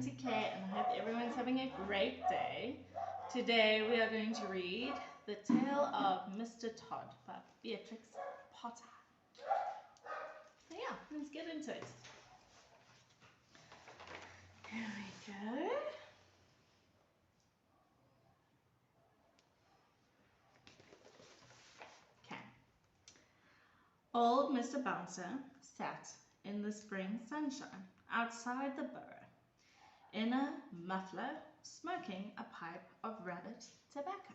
Aunty Kay, and I hope everyone's having a great day. Today we are going to read The Tale of Mr. Todd by Beatrix Potter. So yeah, let's get into it. Here we go. Okay. Old Mr. Bouncer sat in the spring sunshine outside the burrow in a muffler, smoking a pipe of rabbit tobacco.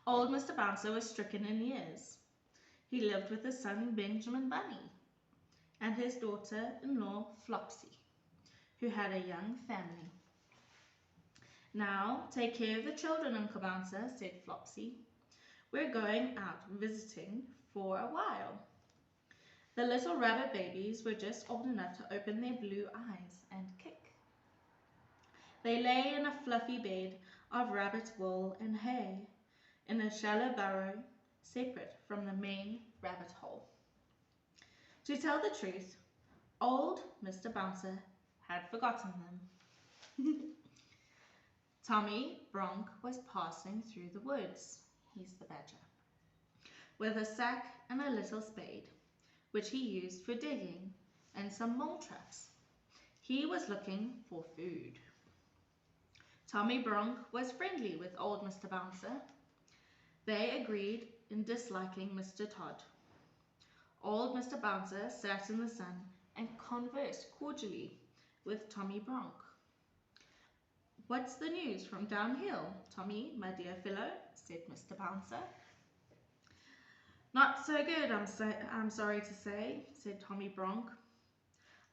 Old Mr. Bouncer was stricken in years. He lived with his son Benjamin Bunny and his daughter-in-law Flopsy, who had a young family. "Now take care of the children, Uncle Bouncer," said Flopsy. "We're going out visiting for a while." The little rabbit babies were just old enough to open their blue eyes and kick. They lay in a fluffy bed of rabbit wool and hay, in a shallow burrow separate from the main rabbit hole. To tell the truth, old Mr. Bouncer had forgotten them. Tommy Bronk was passing through the woods, he's the badger, with a sack and a little spade, which he used for digging, and some mole traps. He was looking for food. Tommy Bronk was friendly with old Mr. Bouncer. They agreed in disliking Mr. Todd. Old Mr. Bouncer sat in the sun and conversed cordially with Tommy Bronk. "What's the news from downhill, Tommy, my dear fellow?" said Mr. Bouncer. "Not so good, I'm sorry to say," said Tommy Bronk.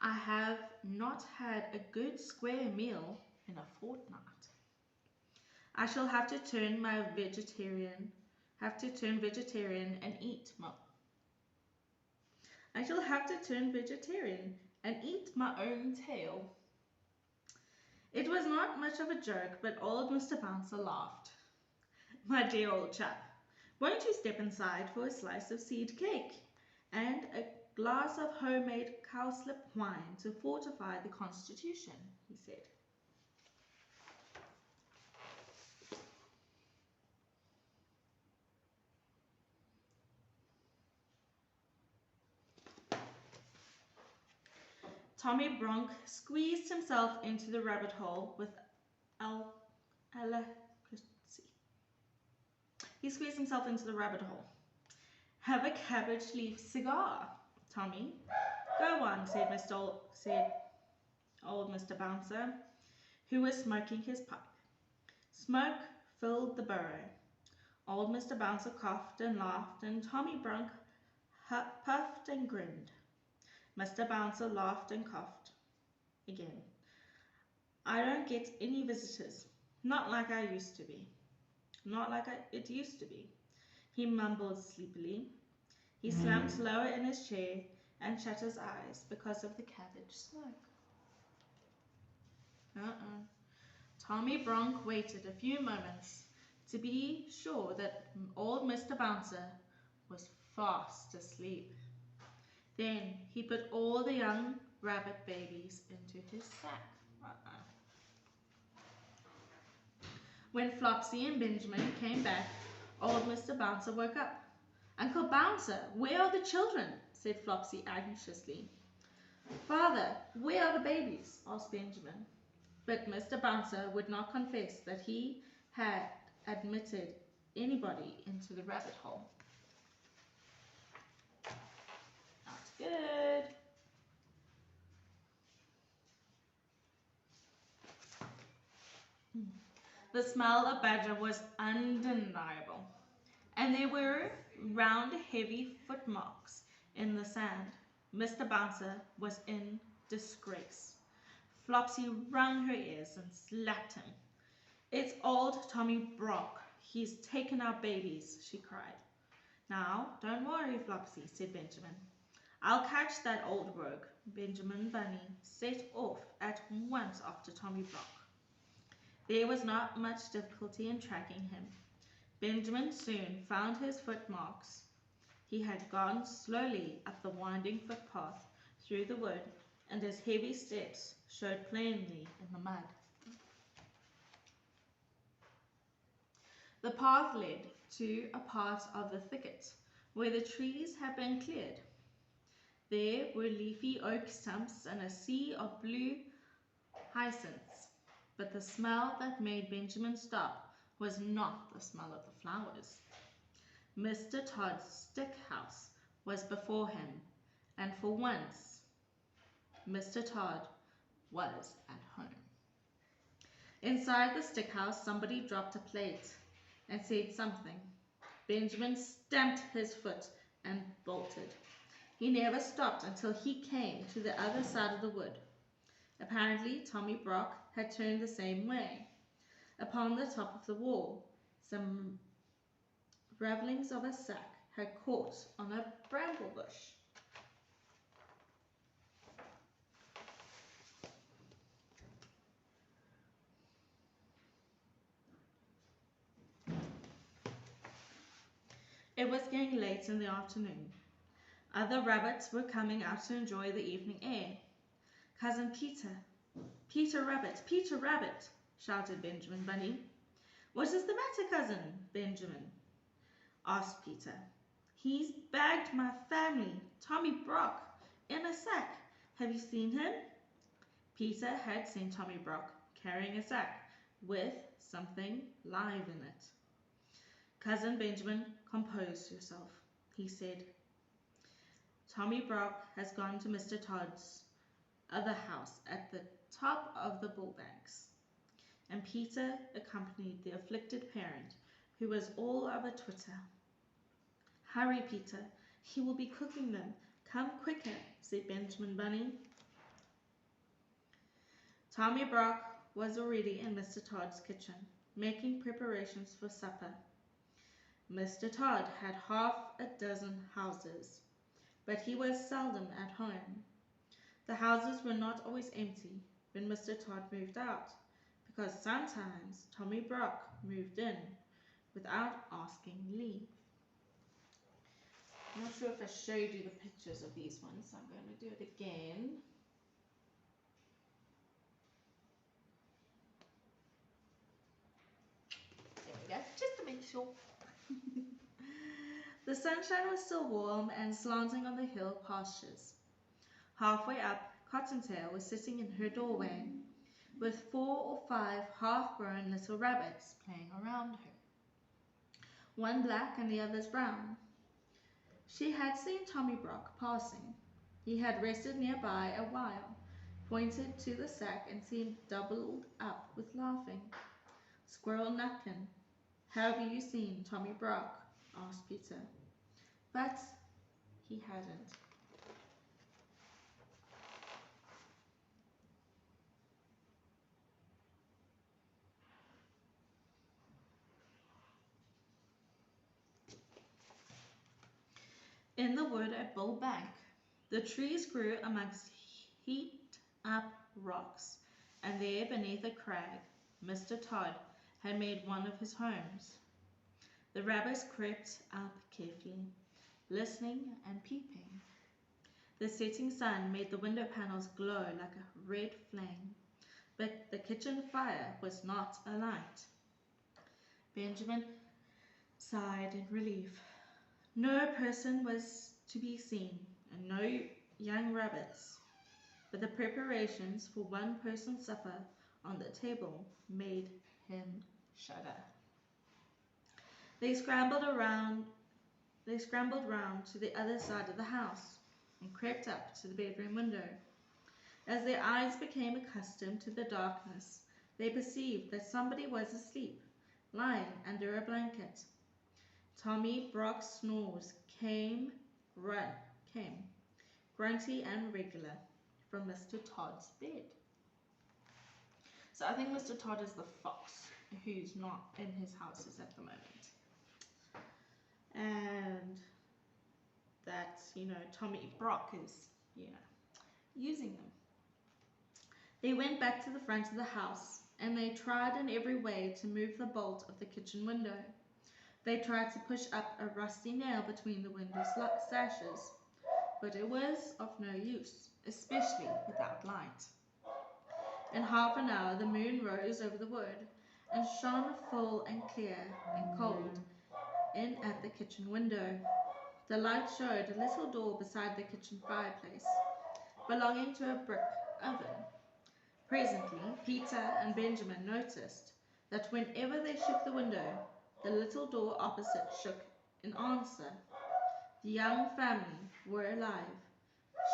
"I have not had a good square meal in a fortnight. I shall have to turn vegetarian and eat my own tail." It was not much of a joke, but old Mr. Bouncer laughed. "My dear old chap, won't you step inside for a slice of seed cake and a glass of homemade cowslip wine to fortify the constitution?" he said. Tommy Bronk squeezed himself into the rabbit hole with alacrity. He squeezed himself into the rabbit hole. "Have a cabbage leaf cigar, Tommy." "Go on," said old Mr. Bouncer, who was smoking his pipe. Smoke filled the burrow. Old Mr. Bouncer coughed and laughed, and Tommy Bronk puffed and grinned. Mr. Bouncer laughed and coughed again. "I don't get any visitors. Not like it used to be," he mumbled sleepily. He slumped lower in his chair and shut his eyes because of the cabbage smoke. Tommy Bronk waited a few moments to be sure that old Mr. Bouncer was fast asleep. Then he put all the young rabbit babies into his sack. When Flopsy and Benjamin came back, old Mr. Bouncer woke up. "Uncle Bouncer, where are the children?" said Flopsy anxiously. "Father, where are the babies?" asked Benjamin. But Mr. Bouncer would not confess that he had admitted anybody into the rabbit hole. Not good. The smell of badger was undeniable, and there were round, heavy footmarks in the sand. Mr. Bouncer was in disgrace. Flopsy wrung her ears and slapped him. "It's old Tommy Bronk. He's taken our babies," she cried. "Now, don't worry, Flopsy," said Benjamin. "I'll catch that old rogue." Benjamin Bunny set off at once after Tommy Bronk. There was not much difficulty in tracking him. Benjamin soon found his footmarks. He had gone slowly up the winding footpath through the wood and his heavy steps showed plainly in the mud. The path led to a part of the thicket where the trees had been cleared. There were leafy oak stumps and a sea of blue hyacinths, but the smell that made Benjamin stop was not the smell of the flowers. Mr. Todd's stick house was before him, and for once, Mr. Todd was at home. Inside the stick house, somebody dropped a plate and said something. Benjamin stamped his foot and bolted. He never stopped until he came to the other side of the wood. Apparently, Tommy Brock had turned the same way. Upon the top of the wall, some ravelings of a sack had caught on a bramble bush. It was getting late in the afternoon. Other rabbits were coming out to enjoy the evening air. Cousin Peter, Peter Rabbit, shouted Benjamin Bunny. What is the matter, Cousin Benjamin? Asked Peter. He's bagged my family, Tommy Brock, in a sack. Have you seen him? Peter had seen Tommy Brock carrying a sack with something live in it. Cousin Benjamin, compose yourself, he said. Tommy Brock has gone to Mr. Todd's other house at the top of the bullbanks. And Peter accompanied the afflicted parent, who was all of a twitter. Hurry, Peter, he will be cooking them. Come quicker, said Benjamin Bunny. Tommy Brock was already in Mr. Todd's kitchen, making preparations for supper. Mr. Todd had half a dozen houses, but he was seldom at home. The houses were not always empty when Mr. Todd moved out, because sometimes Tommy Brock moved in without asking leave. I'm not sure if I showed you the pictures of these ones, so I'm going to do it again. There we go, just to make sure. The sunshine was still warm and slanting on the hill pastures. Halfway up, Cottontail was sitting in her doorway, with 4 or 5 half-grown little rabbits playing around her, one black and the others brown. She had seen Tommy Brock passing. He had rested nearby a while, pointed to the sack, and seemed doubled up with laughing. Squirrel Nutkin, have you seen Tommy Brock? Asked Peter. But he hadn't. In the wood at Bull Bank, the trees grew amongst heaped-up rocks, and there beneath a crag, Mr. Todd had made one of his homes. The rabbits crept up carefully, listening and peeping. The setting sun made the window panels glow like a red flame, but the kitchen fire was not alight. Benjamin sighed in relief. No person was to be seen, and no young rabbits, but the preparations for one-person supper on the table made him shudder. They scrambled round to the other side of the house and crept up to the bedroom window. As their eyes became accustomed to the darkness, they perceived that somebody was asleep, lying under a blanket. Tommy Brock's snores came grunty and regular from Mr. Todd's bed. So I think Mr. Todd is the fox who's not in his houses at the moment. And that, Tommy Brock is, using them. They went back to the front of the house, and they tried in every way to move the bolt of the kitchen window. They tried to push up a rusty nail between the window sashes, but it was of no use. especially without light. In half an hour the moon rose over the wood and shone full and clear and cold in at the kitchen window. The light showed a little door beside the kitchen fireplace, belonging to a brick oven. Presently, Peter and Benjamin noticed that whenever they shook the window, the little door opposite shook in answer. The young family were alive,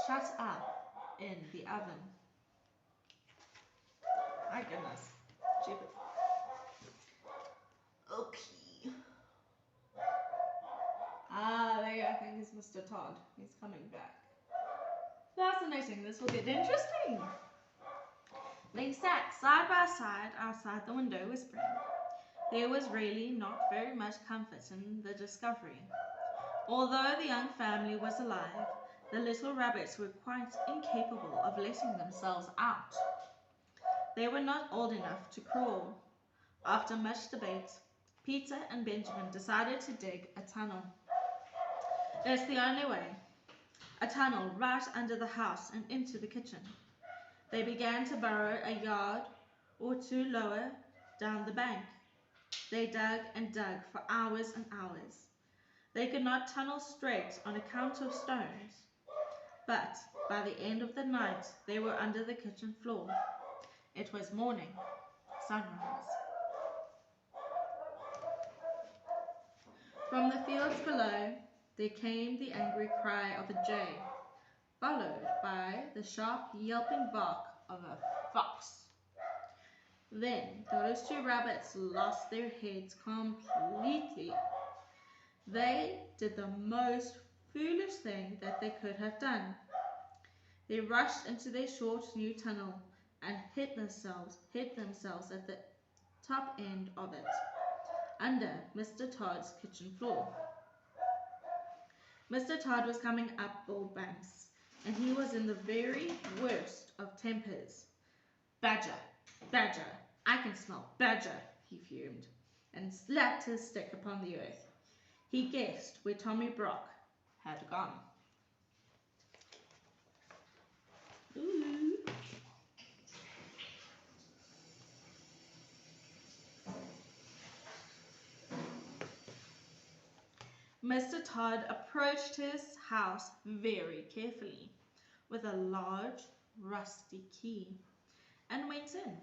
shut up in the oven. My goodness. Stupid. Okay. There I think is Mr. Todd. He's coming back. Fascinating. This will get interesting. They sat side by side outside the window whispering. There was really not very much comfort in the discovery. Although the young family was alive, the little rabbits were quite incapable of letting themselves out. They were not old enough to crawl. After much debate, Peter and Benjamin decided to dig a tunnel. It's the only way. A tunnel right under the house and into the kitchen. They began to burrow a yard or two lower down the bank. They dug and dug for hours and hours. They could not tunnel straight on account of stones, but by the end of the night they were under the kitchen floor. It was morning, sunrise. From the fields below there came the angry cry of a jay, followed by the sharp yelping bark of a fox. Then those two rabbits lost their heads completely. They did the most foolish thing that they could have done. They rushed into their short new tunnel and hid themselves at the top end of it, under Mr. Todd's kitchen floor. Mr. Todd was coming up Bull Banks, and he was in the very worst of tempers. Badger, badger, I can smell badger, he fumed, and slapped his stick upon the earth. He guessed where Tommy Brock had gone. Ooh. Mr. Todd approached his house very carefully with a large rusty key and went in.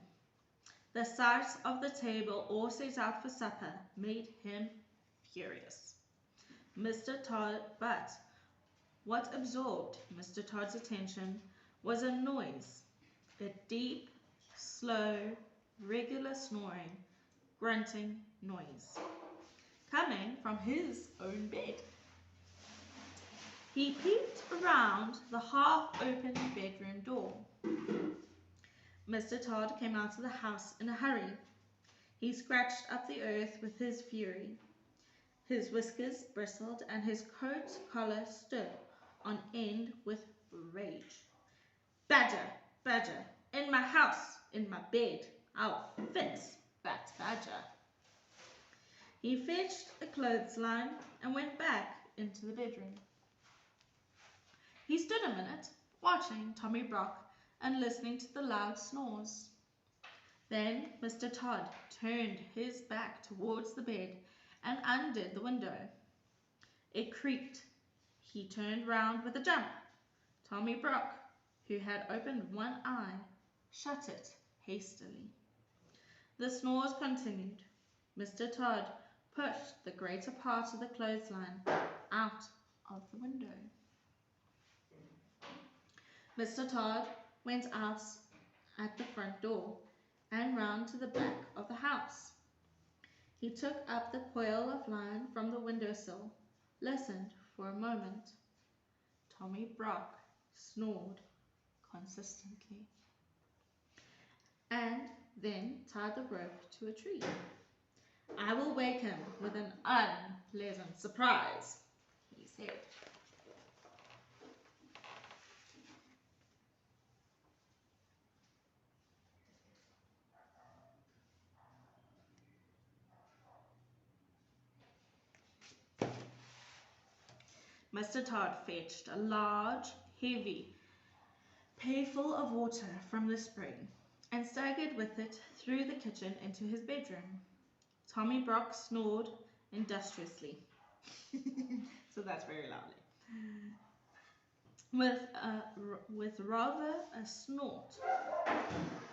The sight of the table all set out for supper made him furious. But what absorbed Mr. Todd's attention was a noise, a deep, slow, regular snoring, grunting noise, coming from his own bed. He peeped around the half-open bedroom door. Mr. Todd came out of the house in a hurry. He scratched up the earth with his fury. His whiskers bristled and his coat collar stood on end with rage. Badger, badger, in my house, in my bed, I'll fix that badger. He fetched a clothesline and went back into the bedroom. He stood a minute, watching Tommy Brock and listening to the loud snores. Then Mr. Todd turned his back towards the bed and undid the window. It creaked. He turned round with a jump. Tommy Brock, who had opened one eye, shut it hastily. The snores continued. Mr. Todd pushed the greater part of the clothesline out of the window. Mr. Todd went out at the front door and round to the back of the house. He took up the coil of line from the windowsill, listened for a moment. Tommy Brock snored consistently, and then tied the rope to a tree. I will wake him with an unpleasant surprise, he said. Mr. Todd fetched a large, heavy pailful of water from the spring and staggered with it through the kitchen into his bedroom. Tommy Brock snored industriously. So that's very loudly. With rather a snort.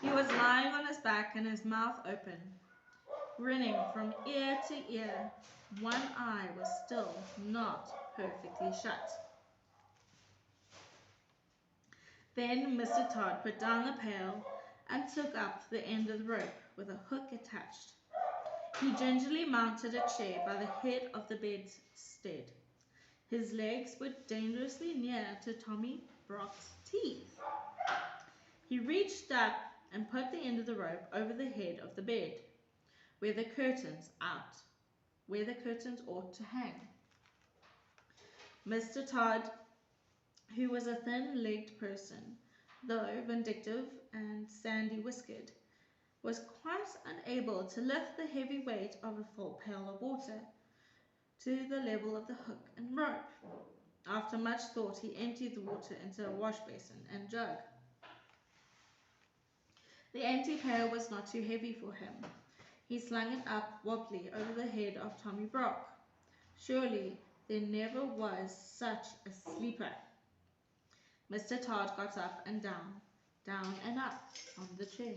He was lying on his back and his mouth open, grinning from ear to ear. One eye was still not perfectly shut. Then Mr. Todd put down the pail and took up the end of the rope with a hook attached. He gingerly mounted a chair by the head of the bedstead. His legs were dangerously near to Tommy Brock's teeth. He reached up and put the end of the rope over the head of the bed, where the curtains ought to hang. Mr. Todd, who was a thin-legged person, though vindictive and sandy-whiskered, was quite unable to lift the heavy weight of a full pail of water to the level of the hook and rope. After much thought, he emptied the water into a wash basin and jug. The empty pail was not too heavy for him. He slung it up wobbly over the head of Tommy Brock. Surely there never was such a sleeper. Mr. Todd got up and down and up on the chair.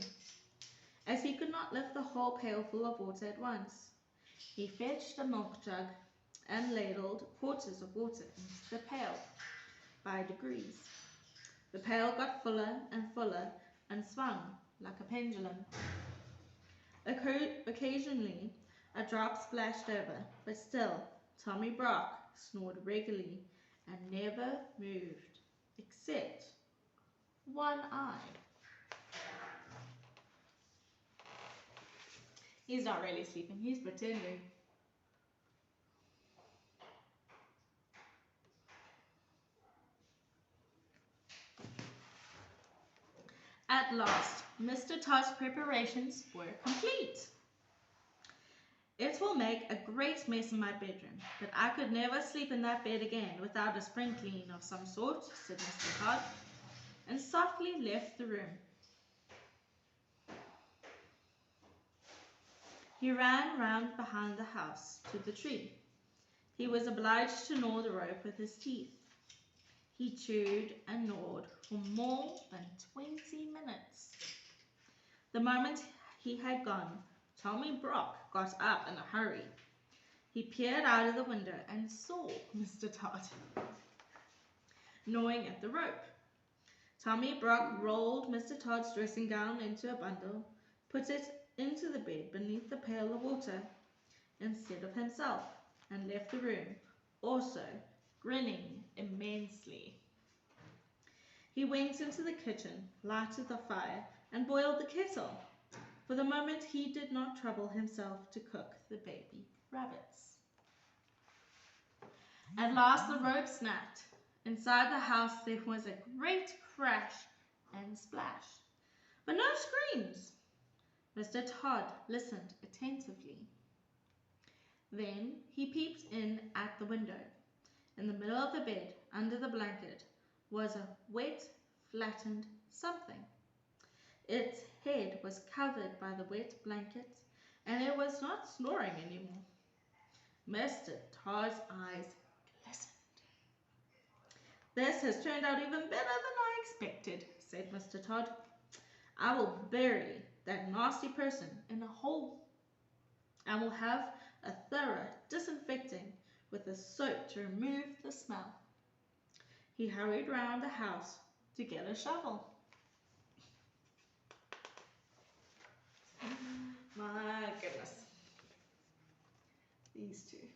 As he could not lift the whole pail full of water at once, he fetched a milk jug and ladled quarters of water into the pail by degrees. The pail got fuller and fuller and swung like a pendulum. Occasionally, a drop splashed over, but still Tommy Brock snored regularly and never moved, except one eye. He's not really sleeping, he's pretending. At last, Mr. Todd's preparations were complete. It will make a great mess in my bedroom, but I could never sleep in that bed again without a spring clean of some sort, said Mr. Todd, and softly left the room. He ran round behind the house to the tree. He was obliged to gnaw the rope with his teeth. He chewed and gnawed for more than 20 minutes. The moment he had gone, Tommy Brock got up in a hurry. He peered out of the window and saw Mr. Todd gnawing at the rope. Tommy Brock rolled Mr. Todd's dressing gown into a bundle, put it into the bed beneath the pail of water instead of himself, and left the room, also grinning immensely. He went into the kitchen, lighted the fire, and boiled the kettle. For the moment he did not trouble himself to cook the baby rabbits. At last the rope snapped. Inside the house there was a great crash and splash, but no screams. Mr. Todd listened attentively. Then he peeped in at the window. In the middle of the bed, under the blanket, was a wet, flattened something. Its head was covered by the wet blanket, and it was not snoring anymore. Mr. Todd's eyes glistened. "This has turned out even better than I expected," said Mr. Todd. "I will bury that nasty person in a hole. I will have a thorough disinfecting with the soap to remove the smell." He hurried round the house to get a shovel. My goodness. These two.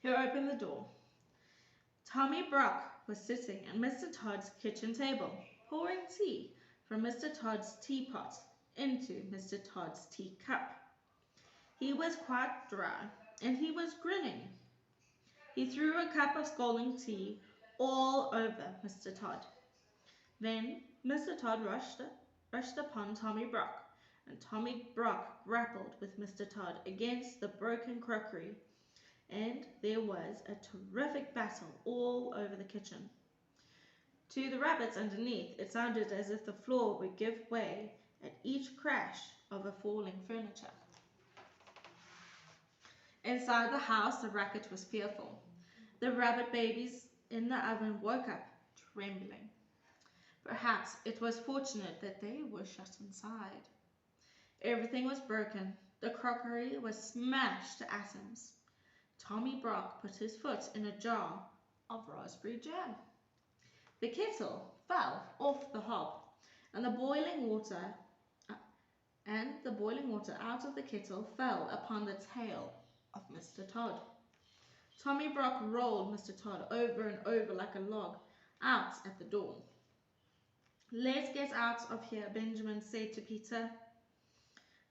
He opened the door. Tommy Brock was sitting at Mr. Todd's kitchen table, pouring tea from Mr. Todd's teapot into Mr. Todd's teacup. He was quite dry, and he was grinning. He threw a cup of scalding tea all over Mr. Todd. Then Mr. Todd rushed upon Tommy Brock and Tommy Brock grappled with Mr. Todd against the broken crockery, and there was a terrific battle all over the kitchen. To the rabbits underneath, it sounded as if the floor would give way at each crash of a falling furniture. Inside the house, the racket was fearful. The rabbit babies in the oven woke up, trembling. Perhaps it was fortunate that they were shut inside. Everything was broken. The crockery was smashed to atoms. Tommy Brock put his foot in a jar of raspberry jam. The kettle fell off the hob, and the boiling water out of the kettle fell upon the tail of Mr. Todd. Tommy Brock rolled Mr. Todd over and over like a log out at the door. "Let's get out of here," Benjamin said to Peter.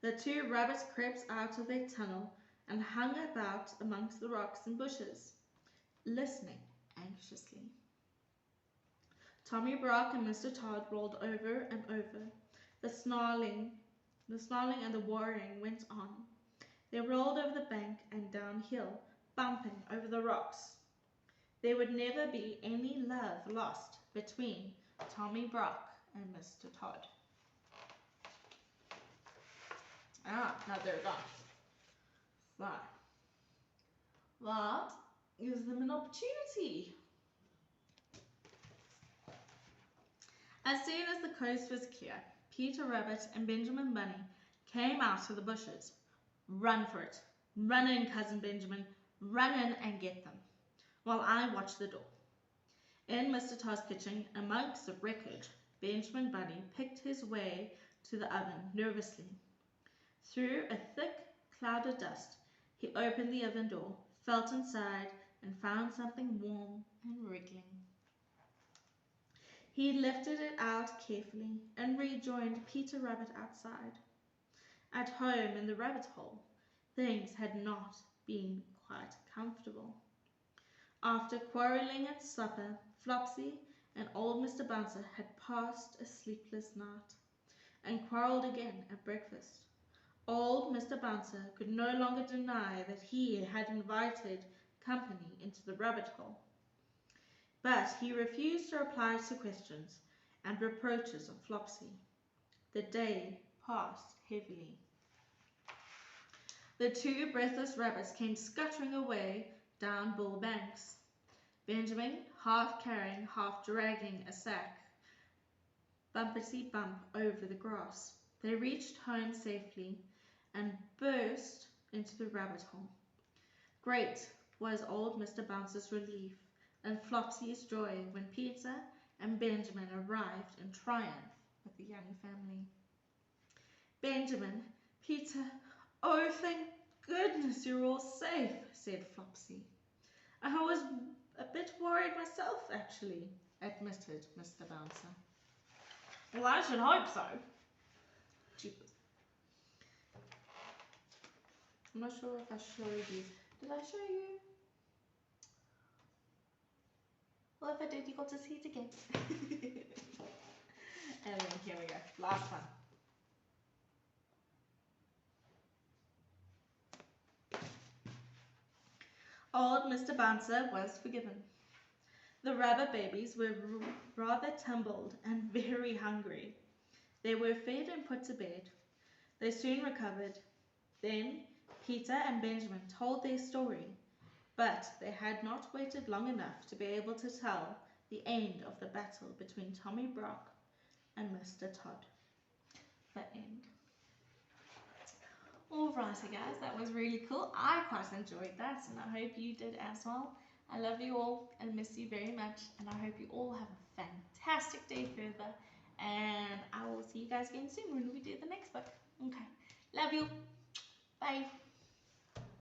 The two rabbits crept out of their tunnel and hung about amongst the rocks and bushes, listening anxiously. Tommy Brock and Mr. Todd rolled over and over. The snarling and the worrying went on. They rolled over the bank and downhill, bumping over the rocks. There would never be any love lost between Tommy Brock and Mr. Todd. Now they're gone. So, that gives them an opportunity. As soon as the coast was clear, Peter Rabbit and Benjamin Bunny came out of the bushes. "Run for it. Run in, Cousin Benjamin. Run in and get them, while I watch the door." In Mr. Todd's kitchen, amongst the wreckage, Benjamin Bunny picked his way to the oven nervously. Through a thick cloud of dust, he opened the oven door, felt inside, and found something warm and wriggling. He lifted it out carefully and rejoined Peter Rabbit outside. At home in the rabbit hole, things had not been quite comfortable. After quarrelling at supper, Flopsy and old Mr. Bouncer had passed a sleepless night and quarrelled again at breakfast. Old Mr. Bouncer could no longer deny that he had invited company into the rabbit hole, but he refused to reply to questions and reproaches of Flopsy. The day passed heavily. The two breathless rabbits came scuttering away down Bull Banks. Benjamin, half carrying, half dragging a sack, bumpety bump over the grass. They reached home safely and burst into the rabbit hole. Great was old Mr. Bouncer's relief and Flopsy's joy when Peter and Benjamin arrived in triumph with the young family. "Benjamin, Peter, oh, thank goodness you're all safe," said Flopsy. "I was a bit worried myself, actually," admitted Mr. Bouncer. "Well, I should hope so." Jeepers. I'm not sure if I showed you. Did I show you? Well, if I did, you got to see it again. And then here we go. Last one. Old Mr. Bouncer was forgiven. The rabbit babies were rather tumbled and very hungry. They were fed and put to bed. They soon recovered. Then Peter and Benjamin told their story, but they had not waited long enough to be able to tell the end of the battle between Tommy Brock and Mr. Todd. The end. Alrighty guys, that was really cool. I quite enjoyed that and I hope you did as well. I love you all and miss you very much, and I hope you all have a fantastic day further, and I will see you guys again soon when we do the next book. Okay, love you. Bye.